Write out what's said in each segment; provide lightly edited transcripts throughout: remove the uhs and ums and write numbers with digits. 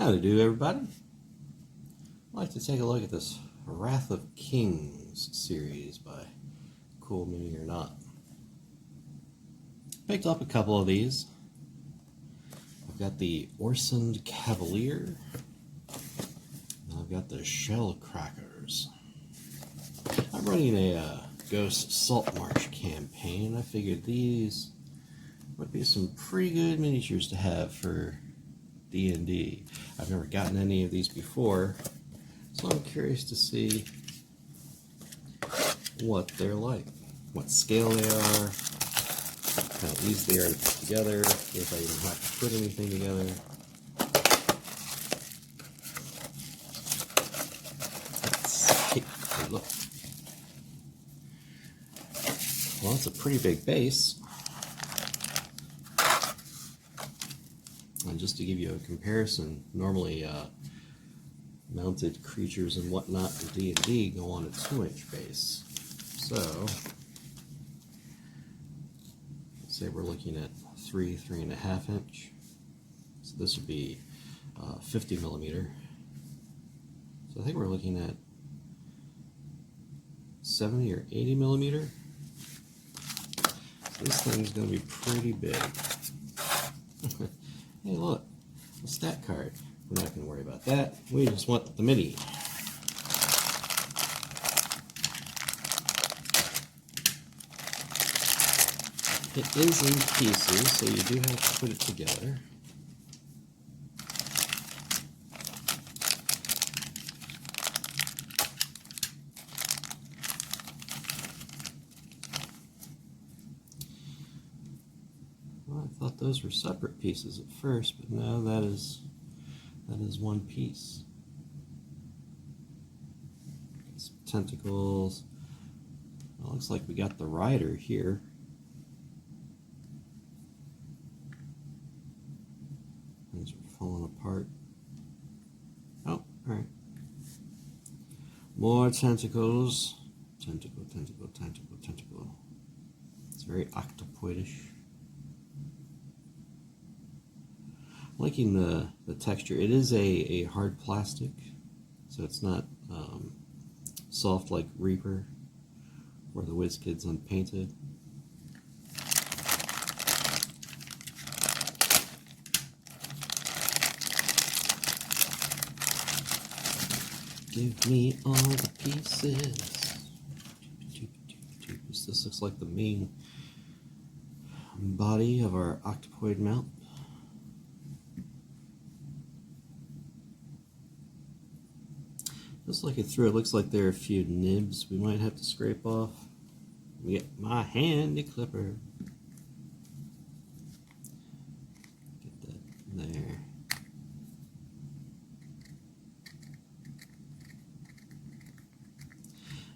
How to do, everybody? I'd like to take a look at this Wrath of Kings series by Cool Mini or Not. Picked up a couple of these. I've got the Orsund Cavalier, and I've got the Shell Crackers. I'm running a Ghost Salt Marsh campaign. I figured these would be some pretty good miniatures to have for D&D. I've never gotten any of these before, so I'm curious to see what they're like, what scale they are, how easy they are to put together, if I even have to put anything together. Let's take a look. Well, it's a pretty big base. And just to give you a comparison, normally mounted creatures and whatnot in D&D go on a 2-inch base. So, let's say we're looking at 3.5 inch. So this would be 50 millimeter. So I think we're looking at 70 or 80 millimeter. So this thing's going to be pretty big. Hey, look, a stat card. We're not going to worry about that. We just want the mini. It is in pieces, so you do have to put it together. Well, I thought those were separate pieces at first, but no, that is one piece. Got some tentacles. Well, looks like we got the rider here. Things are falling apart. Oh, alright. More tentacles. Tentacle, tentacle, tentacle, tentacle. It's very octopoidish. Liking the texture. It is a hard plastic, so it's not soft like Reaper or the WizKids Unpainted. Give me all the pieces. This looks like the main body of our octopoid mount. Just looking through, it looks like there are a few nibs we might have to scrape off. Get my handy clipper. Get that there.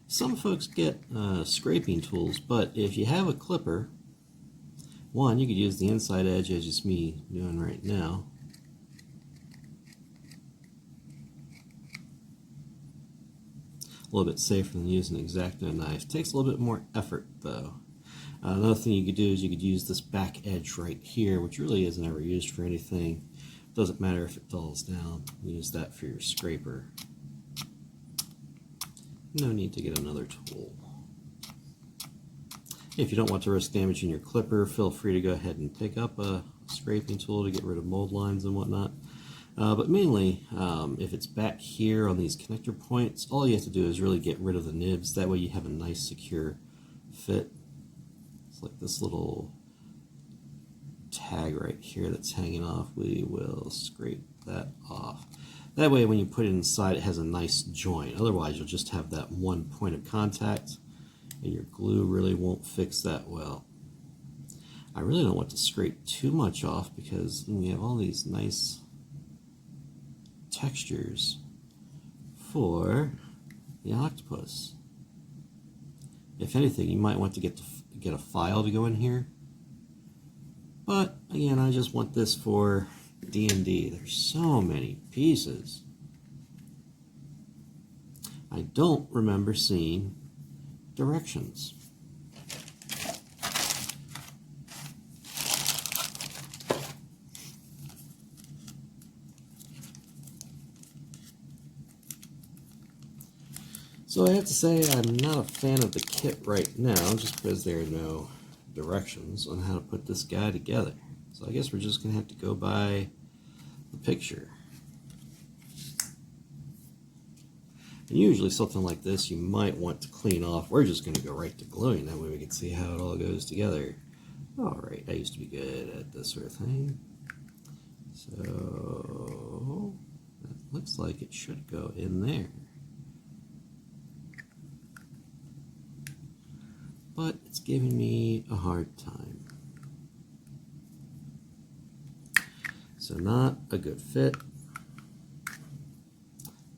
Some folks get scraping tools, but if you have a clipper, one, you could use the inside edge as just me doing right now. A little bit safer than using an X-Acto knife. Takes a little bit more effort though. Another thing you could do is you could use this back edge right here, which really isn't ever used for anything. Doesn't matter if it falls down. Use that for your scraper. No need to get another tool. If you don't want to risk damaging your clipper, feel free to go ahead and pick up a scraping tool to get rid of mold lines and whatnot. But mainly, if it's back here on these connector points, all you have to do is really get rid of the nibs. That way you have a nice secure fit. It's like this little tag right here that's hanging off. We will scrape that off. That way when you put it inside, it has a nice joint. Otherwise, you'll just have that one point of contact, and your glue really won't fix that well. I really don't want to scrape too much off because we have all these nice textures for the octopus. If anything, you might want to get a file to go in here. But again, I just want this for D&D. There's so many pieces. I don't remember seeing directions. So I have to say I'm not a fan of the kit right now, just because there are no directions on how to put this guy together. So I guess we're just going to have to go by the picture. And usually something like this you might want to clean off. We're just going to go right to gluing, that way we can see how it all goes together. Alright, I used to be good at this sort of thing. So that looks like it should go in there. But it's giving me a hard time. So not a good fit.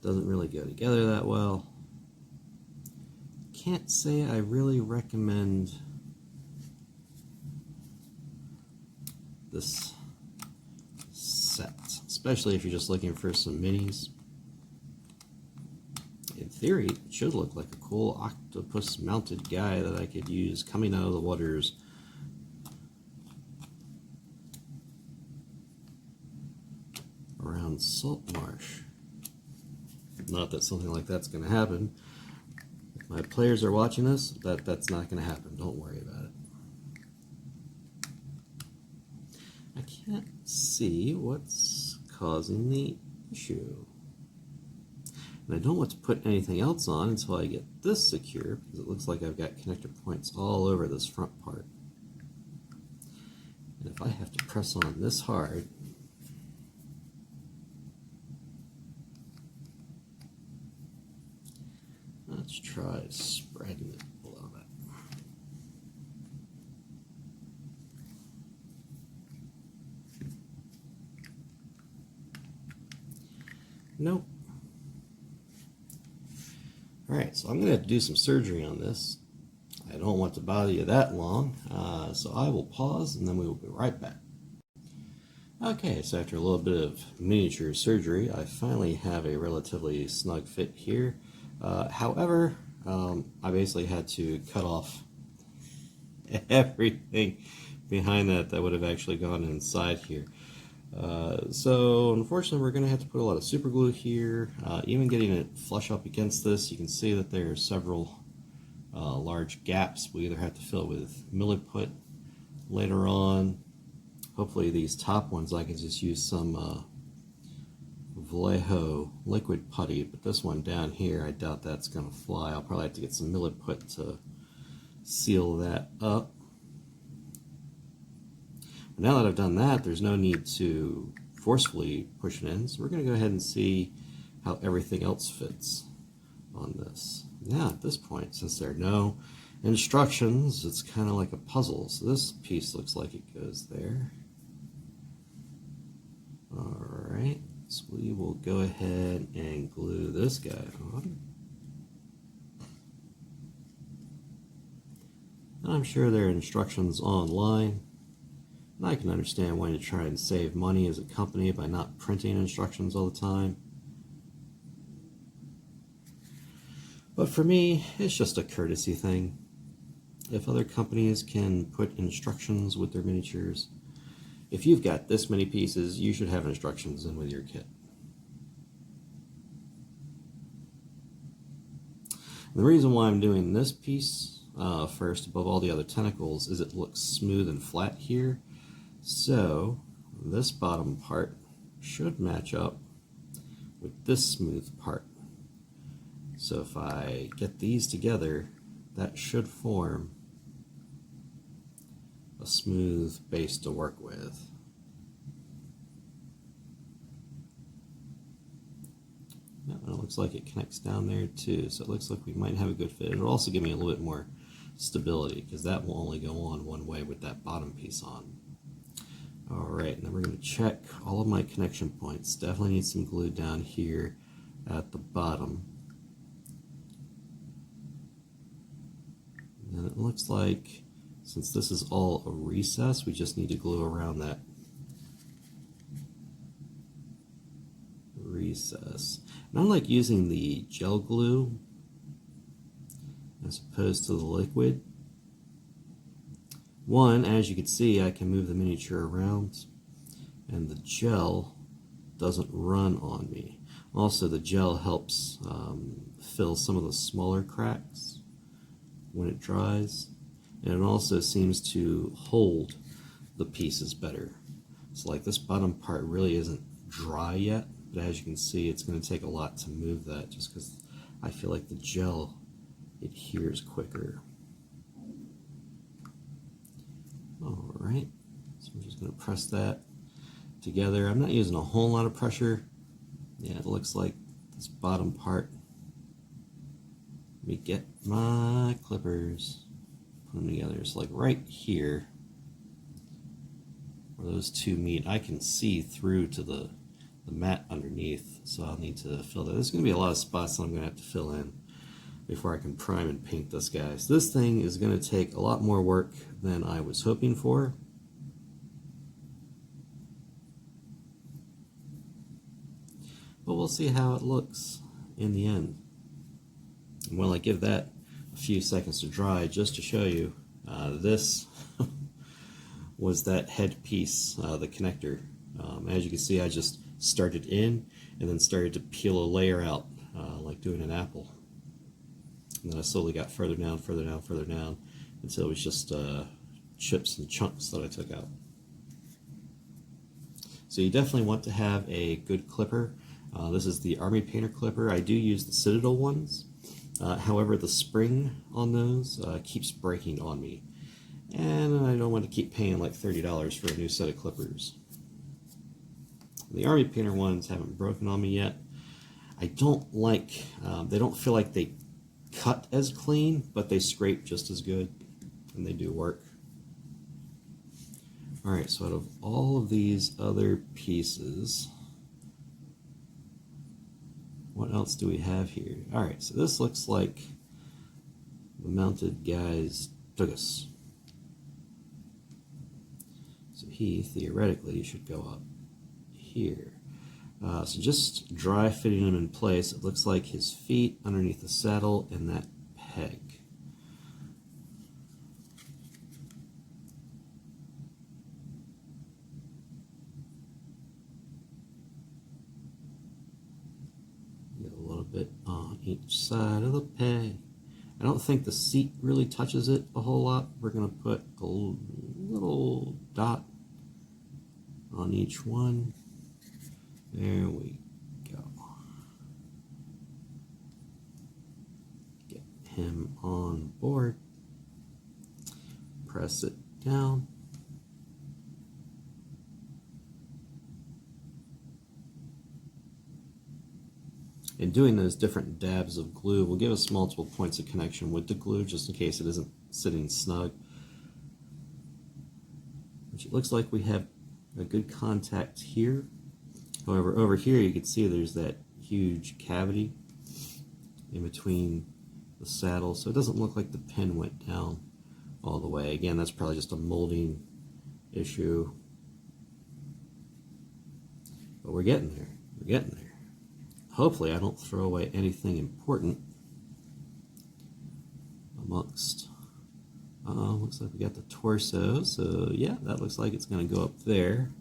Doesn't really go together that well. Can't say I really recommend this set, especially if you're just looking for some minis. In theory, it should look like a cool octopus mounted guy that I could use coming out of the waters around Salt Marsh. Not that something like that's going to happen. If my players are watching this, that's not going to happen. Don't worry about it. I can't see what's causing the issue. And I don't want to put anything else on until I get this secure, because it looks like I've got connector points all over this front part. And if I have to press on this hard, let's try spreading it a little bit. Nope. Alright, so I'm going to have to do some surgery on this. I don't want to bother you that long, so I will pause and then we will be right back. Okay, so after a little bit of miniature surgery, I finally have a relatively snug fit here. However, I basically had to cut off everything behind that would have actually gone inside here. So unfortunately we're going to have to put a lot of super glue here. Even getting it flush up against this, you can see that there are several large gaps we either have to fill with milliput later on. Hopefully these top ones I can just use some Vallejo liquid putty, but this one down here I doubt that's going to fly. I'll probably have to get some milliput to seal that up. But now that I've done that, there's no need to forcefully push it in, so we're going to go ahead and see how everything else fits on this. Now at this point, since there are no instructions, it's kind of like a puzzle. So this piece looks like it goes there. Alright, so we will go ahead and glue this guy on. I'm sure there are instructions online. And I can understand why you try and save money as a company by not printing instructions all the time. But for me, it's just a courtesy thing. If other companies can put instructions with their miniatures, if you've got this many pieces, you should have instructions in with your kit. And the reason why I'm doing this piece first above all the other tentacles is it looks smooth and flat here. So this bottom part should match up with this smooth part. So if I get these together, that should form a smooth base to work with. And it looks like it connects down there too, so it looks like we might have a good fit. It'll also give me a little bit more stability, because that will only go on one way with that bottom piece on. Alright, and then we're going to check all of my connection points. Definitely need some glue down here at the bottom. And it looks like, since this is all a recess, we just need to glue around that recess. And unlike using the gel glue as opposed to the liquid, one, as you can see, I can move the miniature around and the gel doesn't run on me. Also, the gel helps fill some of the smaller cracks when it dries, and it also seems to hold the pieces better. So like this bottom part really isn't dry yet, but as you can see, it's going to take a lot to move that just because I feel like the gel adheres quicker. Alright, so I'm just going to press that together. I'm not using a whole lot of pressure. Yeah, it looks like this bottom part. Let me get my clippers, put them together. So like right here, where those two meet, I can see through to the mat underneath, so I'll need to fill that. There's going to be a lot of spots that I'm going to have to fill in before I can prime and paint this guy. So this thing is going to take a lot more work than I was hoping for. But we'll see how it looks in the end. And while I give that a few seconds to dry, just to show you, this was that head piece, the connector. As you can see, I just started in and then started to peel a layer out, like doing an apple. And then I slowly got further down, further down, further down, until it was just chips and chunks that I took out. So you definitely want to have a good clipper. This is the Army Painter clipper. I do use the Citadel ones. However, the spring on those keeps breaking on me. And I don't want to keep paying like $30 for a new set of clippers. The Army Painter ones haven't broken on me yet. I don't like, they don't feel like they cut as clean, but they scrape just as good, and they do work. Alright, so out of all of these other pieces, what else do we have here? Alright, so this looks like the mounted guy's tugus. So he, theoretically, should go up here. So just dry fitting him in place, it looks like his feet underneath the saddle and that peg. Get a little bit on each side of the peg. I don't think the seat really touches it a whole lot. We're going to put a little dot on each one. There we go. Get him on board. Press it down. And doing those different dabs of glue will give us multiple points of connection with the glue, just in case it isn't sitting snug. Which it looks like we have a good contact here. However, over here you can see there's that huge cavity in between the saddle, so it doesn't look like the pin went down all the way. Again, that's probably just a molding issue. But we're getting there. We're getting there. Hopefully I don't throw away anything important amongst... looks like we got the torso, so yeah, that looks like it's going to go up there.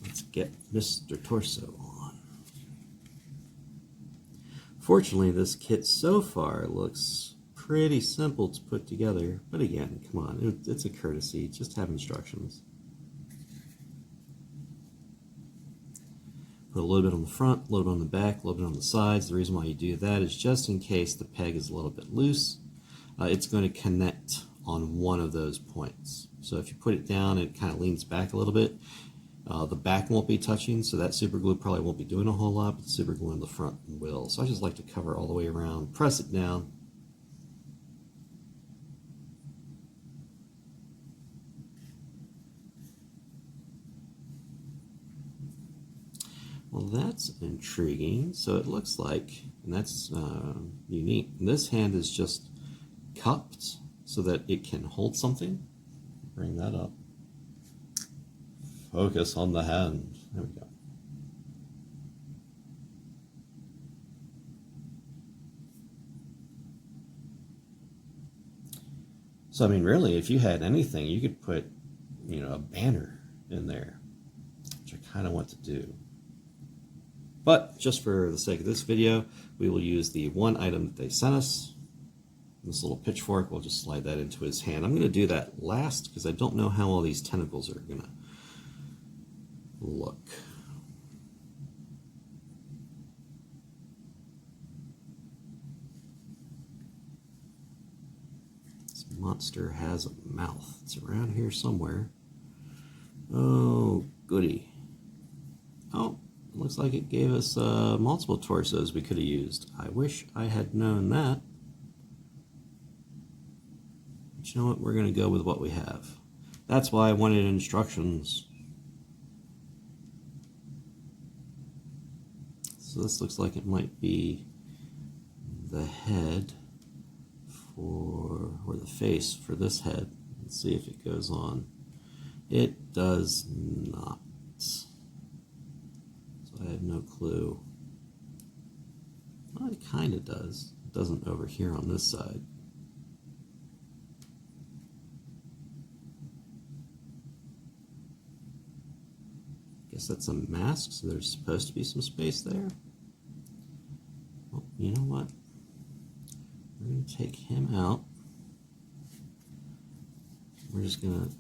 Let's get Mr. Torso on. Fortunately, this kit so far looks pretty simple to put together, but again, come on, it's a courtesy, just have instructions. Put a little bit on the front, a little bit on the back, a little bit on the sides. The reason why you do that is just in case the peg is a little bit loose, it's going to connect on one of those points. So if you put it down, it kind of leans back a little bit. The back won't be touching, so that super glue probably won't be doing a whole lot, but the super glue in the front will. So I just like to cover all the way around, press it down. Well, that's intriguing. So it looks like, and that's unique, this hand is just cupped so that it can hold something. Bring that up. Focus on the hand. There we go. So, I mean, really, if you had anything, you could put, you know, a banner in there, which I kind of want to do. But just for the sake of this video, we will use the one item that they sent us. This little pitchfork, we'll just slide that into his hand. I'm going to do that last because I don't know how all these tentacles are going to look. This monster has a mouth. It's around here somewhere. Oh, goody. Oh, it looks like it gave us multiple torsos we could have used. I wish I had known that. But you know what? We're going to go with what we have. That's why I wanted instructions. So this looks like it might be the head for, or the face for this head. Let's see if it goes on. It does not. So I have no clue. Well, it kind of does. It doesn't over here on this side. Guess that's a mask, so there's supposed to be some space there. Well, you know what? We're going to take him out. We're just going to...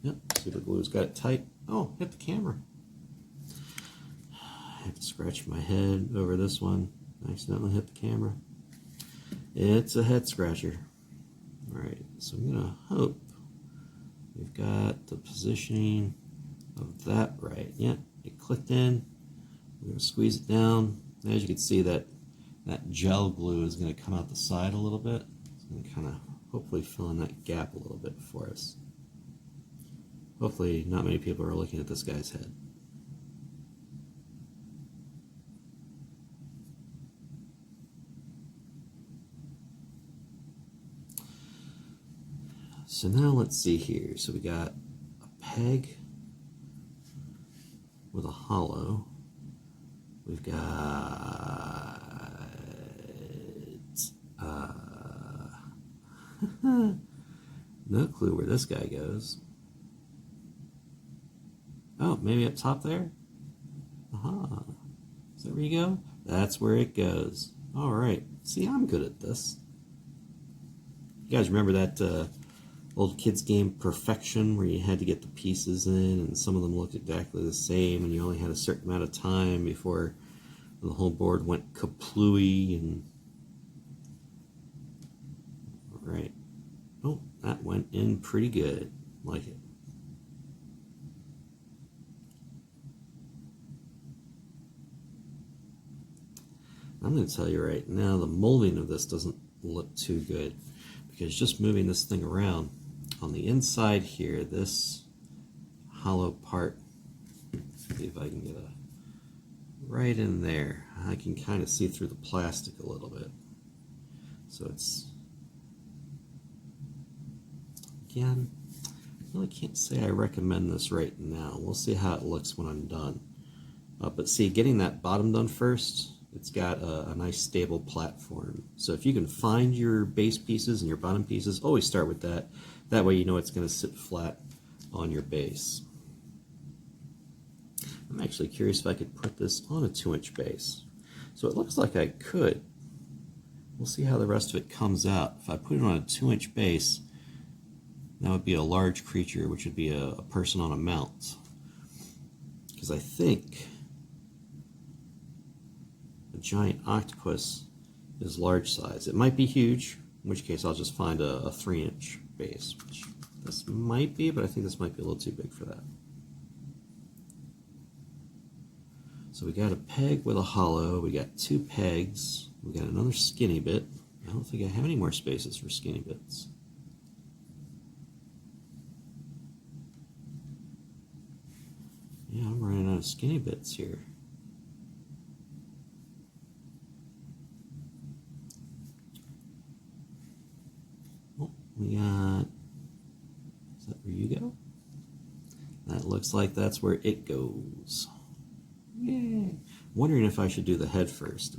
Yep, super glue's got it tight. Oh, hit the camera. I have to scratch my head over this one. I accidentally hit the camera. It's a head scratcher. Alright, so I'm going to hope we've got the positioning of that right. Yep, it clicked in. We're going to squeeze it down. As you can see, that gel glue is going to come out the side a little bit. It's going to kind of hopefully fill in that gap a little bit for us. Hopefully not many people are looking at this guy's head. So now let's see here. So we got a peg with a hollow. We've got no clue where this guy goes. Oh, maybe up top there? Aha. Is that where you go? That's where it goes. Alright. See, I'm good at this. You guys remember that old kids game Perfection where you had to get the pieces in and some of them looked exactly the same and you only had a certain amount of time before the whole board went kaplooey and... Alright. Oh, that went in pretty good. Like it. I'm going to tell you right now, the molding of this doesn't look too good because just moving this thing around on the inside here, this hollow part, see if I can get a right in there. I can kind of see through the plastic a little bit. So it's, again, I really can't say I recommend this right now. We'll see how it looks when I'm done. But see, getting that bottom done first, it's got a nice stable platform. So if you can find your base pieces and your bottom pieces, always start with that. That way you know it's going to sit flat on your base. I'm actually curious if I could put this on a 2-inch base. So it looks like I could. We'll see how the rest of it comes out. If I put it on a 2-inch base, that would be a large creature, which would be a person on a mount. Because I think a giant octopus is large size. It might be huge, in which case I'll just find a 3-inch base, which this might be, but I think this might be a little too big for that. So we got a peg with a hollow, we got 2 pegs, we got another skinny bit. I don't think I have any more spaces for skinny bits. Yeah, I'm running out of skinny bits here. Oh, we got, is that where you go? That looks like that's where it goes. Yay! Wondering if I should do the head first.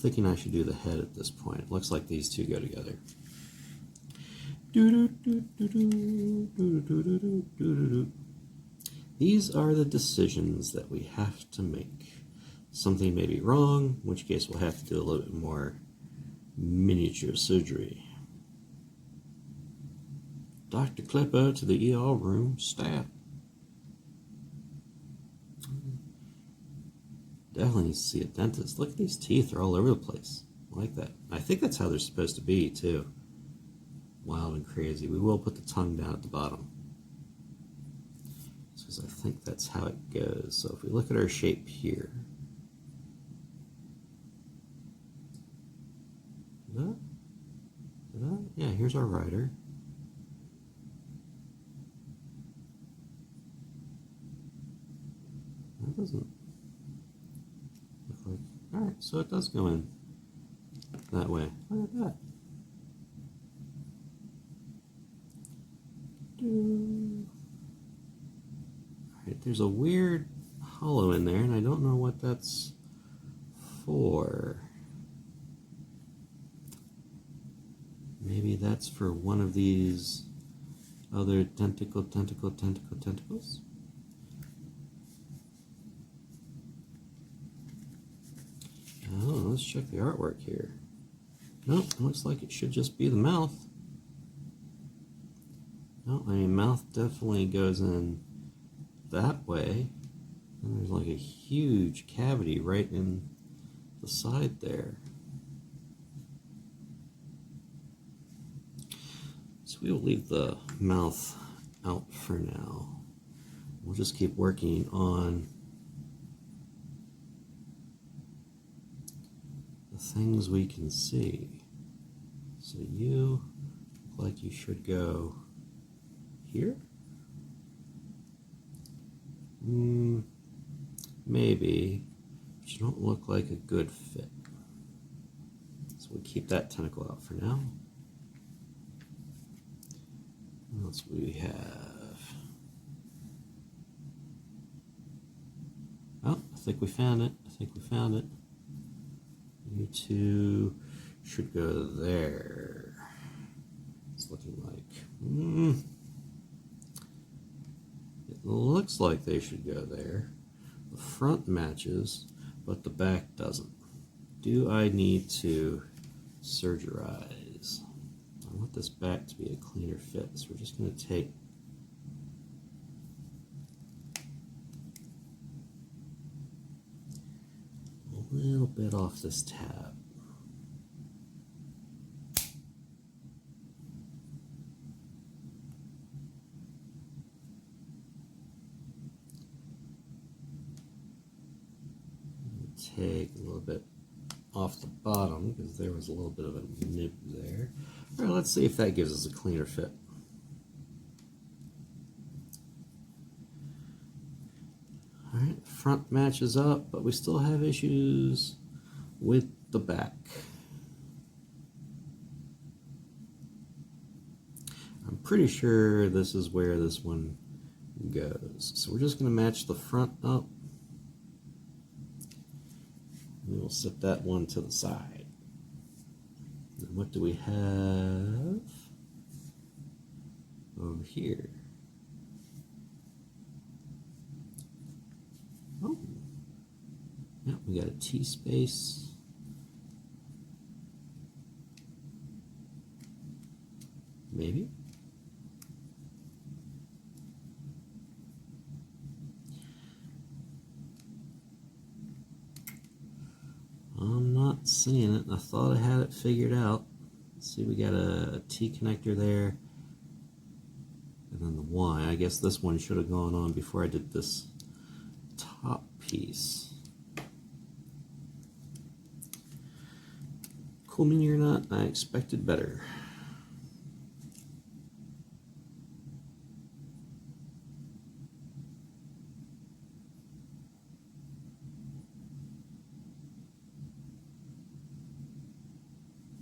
thinking I should do the head at this point. It looks like these two go together. These are the decisions that we have to make. Something may be wrong, in which case we'll have to do a little bit more miniature surgery. Dr. Clipper to the ER room, stab. Definitely needs to see a dentist. Look at these teeth, they're all over the place. I like that. I think that's how they're supposed to be, too. Wild and crazy. We will put the tongue down at the bottom, because I think that's how it goes. So if we look at our shape here, yeah, here's our rider. That doesn't look like. All right, so it does go in that way. Look at that. Alright, there's a weird hollow in there, and I don't know what that's for. Maybe that's for one of these other tentacles? Oh, let's check the artwork here. Nope, looks like it should just be the mouth. No, I mean, mouth definitely goes in that way. And there's like a huge cavity right in the side there. So we will leave the mouth out for now. We'll just keep working on the things we can see. So you look like you should go here? Maybe, but you don't look like a good fit. So we'll keep that tentacle out for now. What else do we have? Oh, I think we found it. You two should go there. It's looking like... It looks like they should go there. The front matches, but the back doesn't. Do I need to surgerize? I want this back to be a cleaner fit, so we're just going to take a little bit off this tab. Take a little bit off the bottom because there was a little bit of a nib there. All right, let's see if that gives us a cleaner fit. All right, front matches up, but we still have issues with the back. I'm pretty sure this is where this one goes. So we're just going to match the front up. We will set that one to the side. And what do we have over here? Oh, yeah, we got a T space. Maybe. I'm not seeing it. I thought I had it figured out. Let's see, we got a T connector there. And then the Y. I guess this one should have gone on before I did this top piece. Cool me or not, I expected better.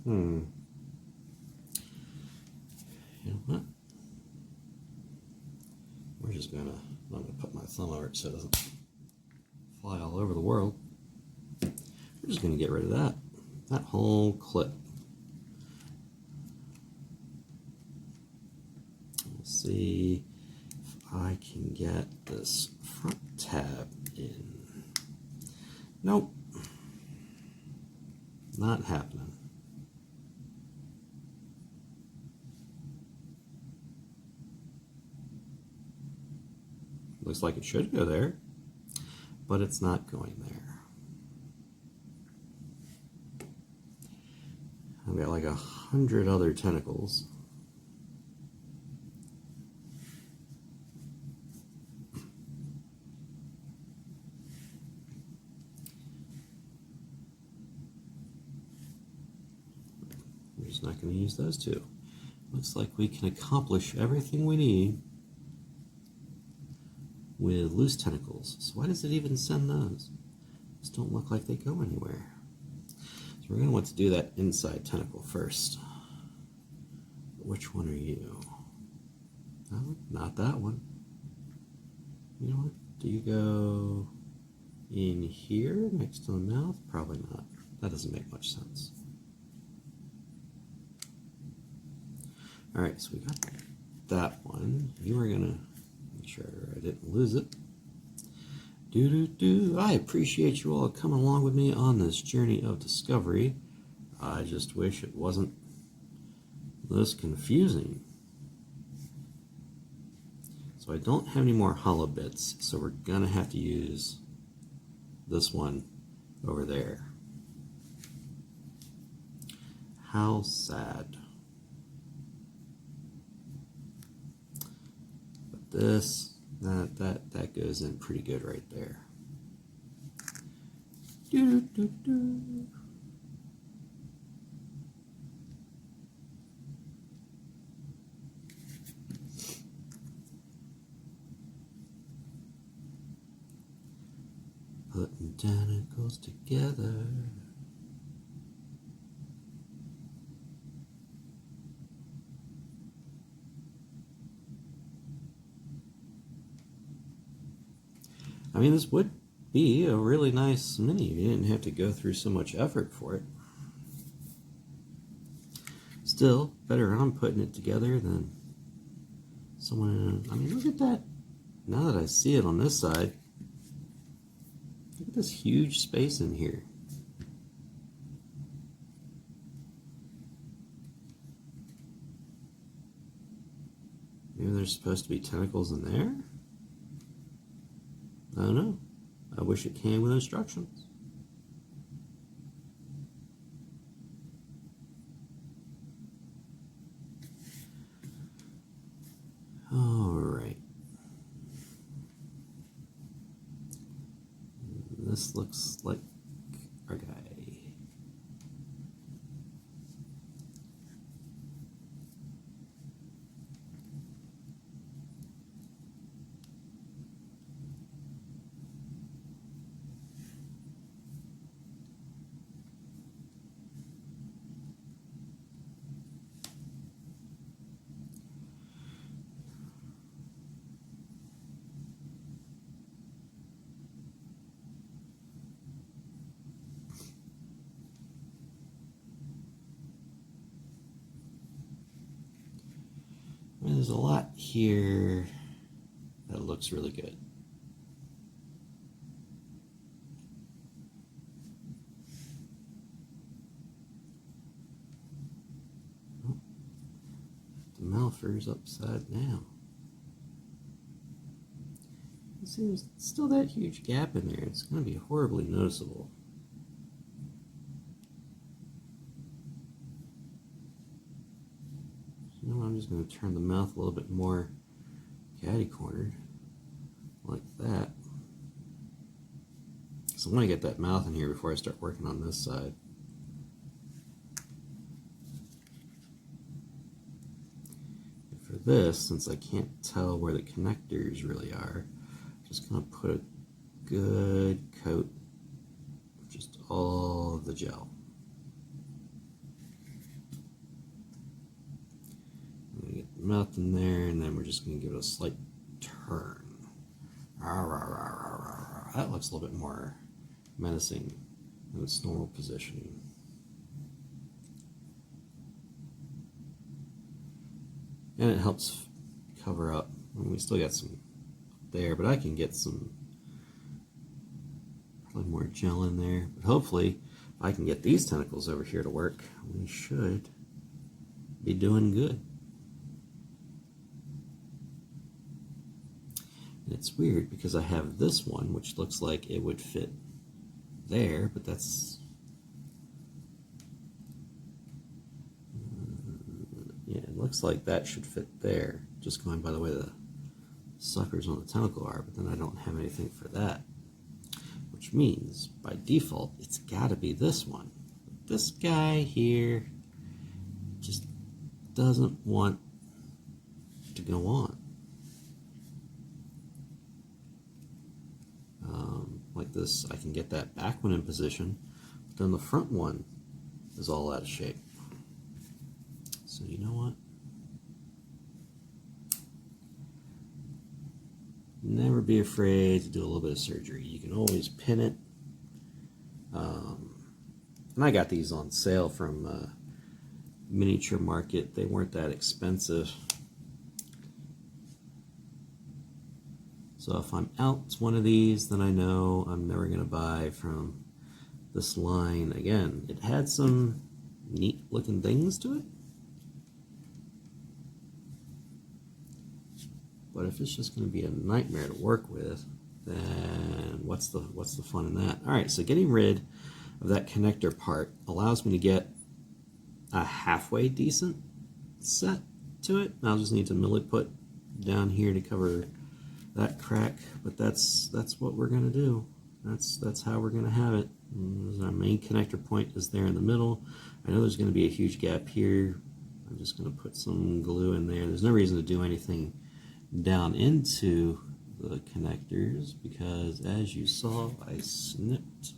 You know what? We're just gonna, I'm gonna put my thumb over it so it doesn't fly all over the world. We're just gonna get rid of that. that whole clip. Let's see if I can get this front tab in. Nope. Not happening. Looks like it should go there, but it's not going there. I've got like 100 other tentacles. We're just not going to use those two. Looks like we can accomplish everything we need with loose tentacles. So why does it even send those? These don't look like they go anywhere. So we're going to want to do that inside tentacle first. Which one are you? No, not that one. You know what? Do you go in here next to the mouth? Probably not. That doesn't make much sense. Alright, so we got that one. You are going to make sure I didn't lose it. I appreciate you all coming along with me on this journey of discovery. I just wish it wasn't this confusing. So I don't have any more hollow bits, so we're gonna have to use this one over there. How sad. But this, that goes in pretty good right there. Putting tentacles together. I mean, this would be a really nice mini if you didn't have to go through so much effort for it. Still, better I'm putting it together than someone. I mean, look at that. Now that I see it on this side, look at this huge space in here. Maybe there's supposed to be tentacles in there? I don't know. I wish it came with instructions. Alright. This looks like our guy. I mean, there's a lot here that looks really good. Oh, the Malphur's upside down. You see, there's still that huge gap in there. It's going to be horribly noticeable. I'm just going to turn the mouth a little bit more catty-cornered, like that. So I want to get that mouth in here before I start working on this side. And for this, since I can't tell where the connectors really are, I'm just going to put a good coat of just all of the gel. Mouth in there, and then we're just going to give it a slight turn. That looks a little bit more menacing in its normal position. And it helps cover up. I mean, we still got some there, but I can get some probably more gel in there. But hopefully, if I can get these tentacles over here to work, we should be doing good. And it's weird because I have this one, which looks like it would fit there, but that's yeah, it looks like that should fit there, just going by the way the suckers on the tentacle are, but then I don't have anything for that, which means by default it's got to be this one. This guy here just doesn't want to go on. Like this, I can get that back one in position, but then the front one is all out of shape. So you know what? Never be afraid to do a little bit of surgery. You can always pin it. And I got these on sale from Miniature Market. They weren't that expensive. So if I'm out one of these, then I know I'm never going to buy from this line again. It had some neat looking things to it. But if it's just going to be a nightmare to work with, then what's the fun in that? All right, so getting rid of that connector part allows me to get a halfway decent set to it. I'll just need to milliput down here to cover that crack, but that's what we're going to do. That's how we're going to have it. Our main connector point is there in the middle. I know there's going to be a huge gap here. I'm just going to put some glue in there. There's no reason to do anything down into the connectors because, as you saw, I snipped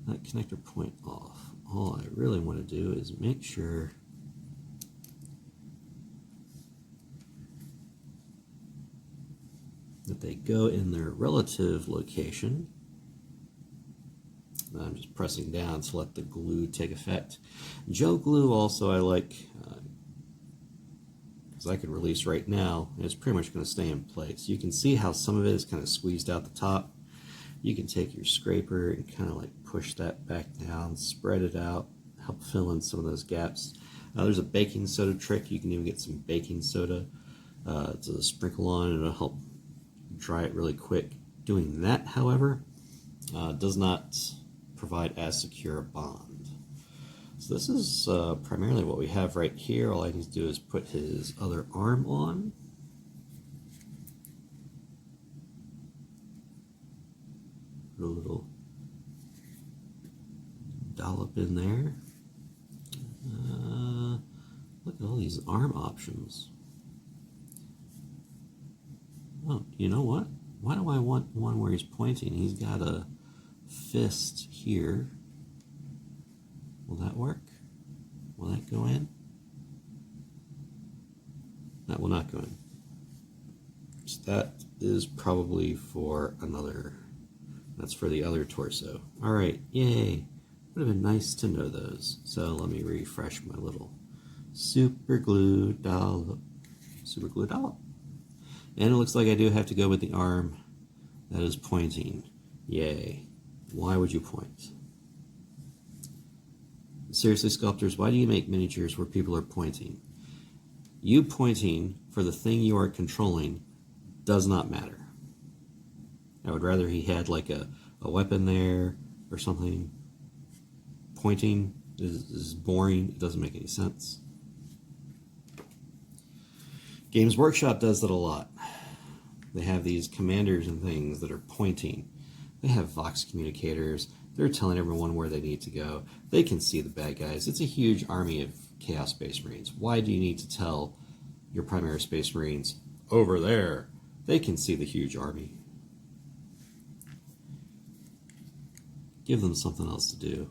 that connector point off. All I really want to do is make sure that they go in their relative location. I'm just pressing down to let the glue take effect. Gel glue also I like because I could release right now and it's pretty much going to stay in place. You can see how some of it is kind of squeezed out the top. You can take your scraper and kind of like push that back down, spread it out, help fill in some of those gaps. There's a baking soda trick. You can even get some baking soda to sprinkle on and it'll help dry it really quick. Doing that, however, does not provide as secure a bond. So this is primarily what we have right here. All I need to do is put his other arm on. Put a little dollop in there. Look at all these arm options. Oh, you know what? Why do I want one where he's pointing? He's got a fist here. Will that work? Will that go in? That will not go in. So that is probably for another. That's for the other torso. All right, yay. Would have been nice to know those. So let me refresh my little super glue dollop. Super glue dollop. And it looks like I do have to go with the arm that is pointing. Yay. Why would you point? Seriously, sculptors, why do you make miniatures where people are pointing? You pointing for the thing you are controlling does not matter. I would rather he had like a weapon there or something. Pointing is boring. It doesn't make any sense. Games Workshop does that a lot. They have these commanders and things that are pointing. They have Vox communicators. They're telling everyone where they need to go. They can see the bad guys. It's a huge army of Chaos Space Marines. Why do you need to tell your primary Space Marines, over there? They can see the huge army. Give them something else to do.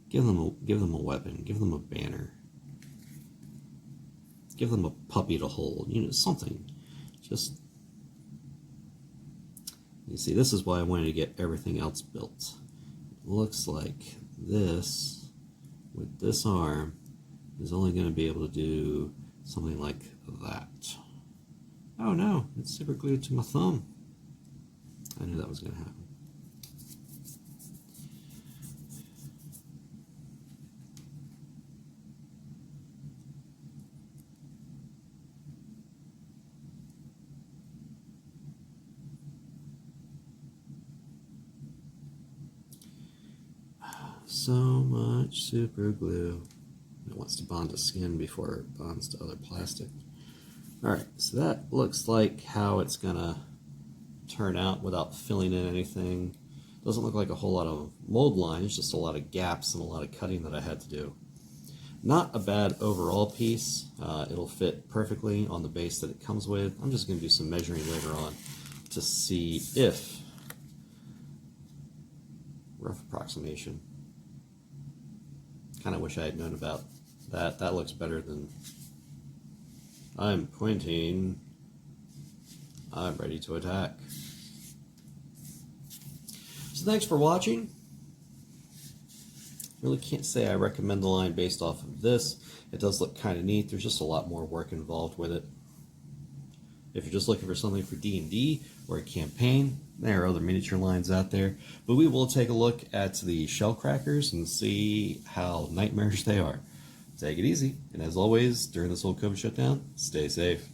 Give them a weapon. Give them a banner. Give them a puppy to hold. You know, something. Just, you see, this is why I wanted to get everything else built. It looks like this, with this arm, is only going to be able to do Something like that. Oh no, it's super glued to my thumb. I knew that was going to happen. So much super glue. It wants to bond to skin before it bonds to other plastic. Alright, so that looks like how it's gonna turn out without filling in anything. Doesn't look like a whole lot of mold lines, just a lot of gaps and a lot of cutting that I had to do. Not a bad overall piece. It'll fit perfectly on the base that it comes with. I'm just going to do some measuring later on to see if, rough approximation. Kind of wish I had known about that. That looks better than, I'm pointing, I'm ready to attack. So thanks for watching. Really can't say I recommend the line based off of this. It does look kind of neat. There's just a lot more work involved with it. If you're just looking for something for D&D or a campaign, there are other miniature lines out there. But we will take a look at the shell crackers and see how nightmarish they are. Take it easy, and as always, during this whole COVID shutdown, stay safe.